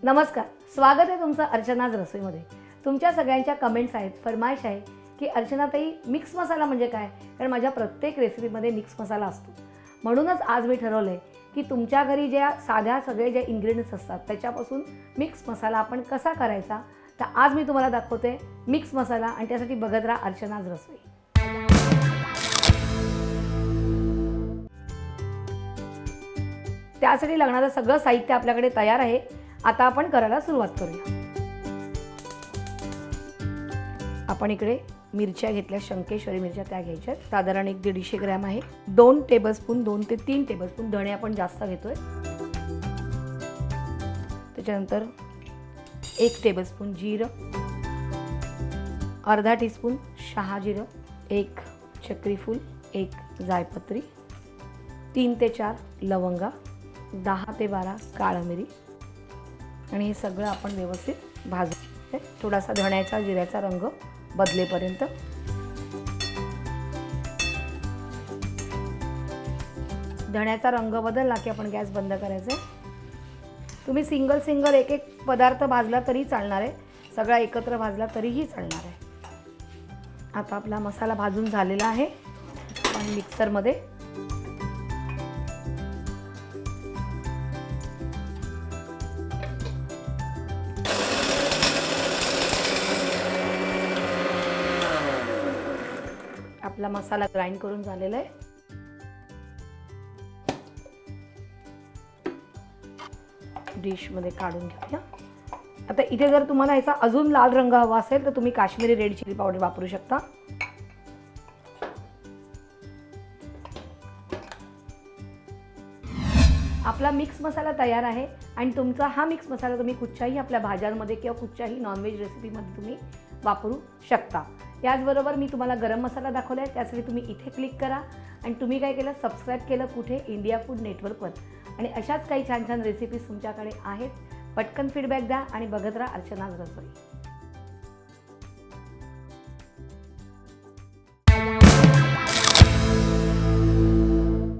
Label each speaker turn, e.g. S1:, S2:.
S1: नमस्कार, स्वागत आहे तुमचं अर्चनाज रसोईमध्ये। तुमच्या सगळ्यांच्या कमेंट्स आहेत, फरमाईश आहे की अर्चनाताई मिक्स मसाला म्हणजे काय? कारण माझ्या प्रत्येक रेसिपीमध्ये मिक्स मसाला असतो। म्हणूनच आज मी ठरवलंय की तुमच्या घरी ज्या साध्या सगळे जे इन्ग्रेडियंट्स असतात त्याच्यापासून मिक्स मसाला आपण कसा करायचा, तर आज मी तुम्हाला दाखवते मिक्स मसाला आणि त्यासाठी बघत राहा अर्चनाज रसोई। त्यासाठी लागणारं सगळं साहित्य आपल्याकडे तयार आहे। आता आपण करायला सुरुवात करूया। आपण इकडे मिरच्या घेतल्या, शंकेश्वरी मिरच्या त्या घ्यायच्या, साधारण 150 ग्रॅम आहे। 2 टेबलस्पून 2 ते 3 टेबलस्पून धणे आपण जास्त घेतोय। त्याच्यानंतर 1 टेबलस्पून जिरं, अर्धा टीस्पून शहाजिरं, 1 चक्रीफूल, 1 जायपत्री, 3 ते 4 लवंगा, 10 ते 12 काळी मिरी आणि हे सगळं आपण व्यवस्थित भाजू। थोडासा धण्याचा जिऱ्याचा रंग बदलेपर्यंत। धण्याचा रंग बदलला की आपण गॅस बंद करायचा। तुम्ही सिंगल एक एक पदार्थ भाजला तरी चालणार आहे, सगळा एकत्र भाजला तरीही चालणार आहे। आता आपला मसाला भाजून झालेला आहे। आपण मिक्सरमध्ये आपला मसाला ग्राइंड करून झालेला आहे। डिश मध्ये काढून घेऊया। आता इथे जर तुम्हाला याचा अजून लाल रंग हवा असेल तर तुम्ही काश्मीरी रेड चिली पावडर वापरू शकता। आपला मिक्स मसाला तयार आहे आणि तुमचा हा मिक्स मसाला तुम्ही कुठच्याही आपल्या भाज्यांमध्ये किंवा कुठच्याही नॉनव्हेज रेसिपीमध्ये तुम्ही वापरू शकता। याचबरोबर मी तुम्हाला गरम मसाला दाखवला आहे, त्यासाठी तुम्ही इथे क्लिक करा आणि तुम्ही काय केलं, सबस्क्राइब केलं कुठे, इंडिया फूड नेटवर्कवर। आणि अशाच काही छान छान रेसिपीज तुमच्याकडे आहेत। पटकन फीडबॅक द्या आणि बघत राहा अर्चनाज रसोई।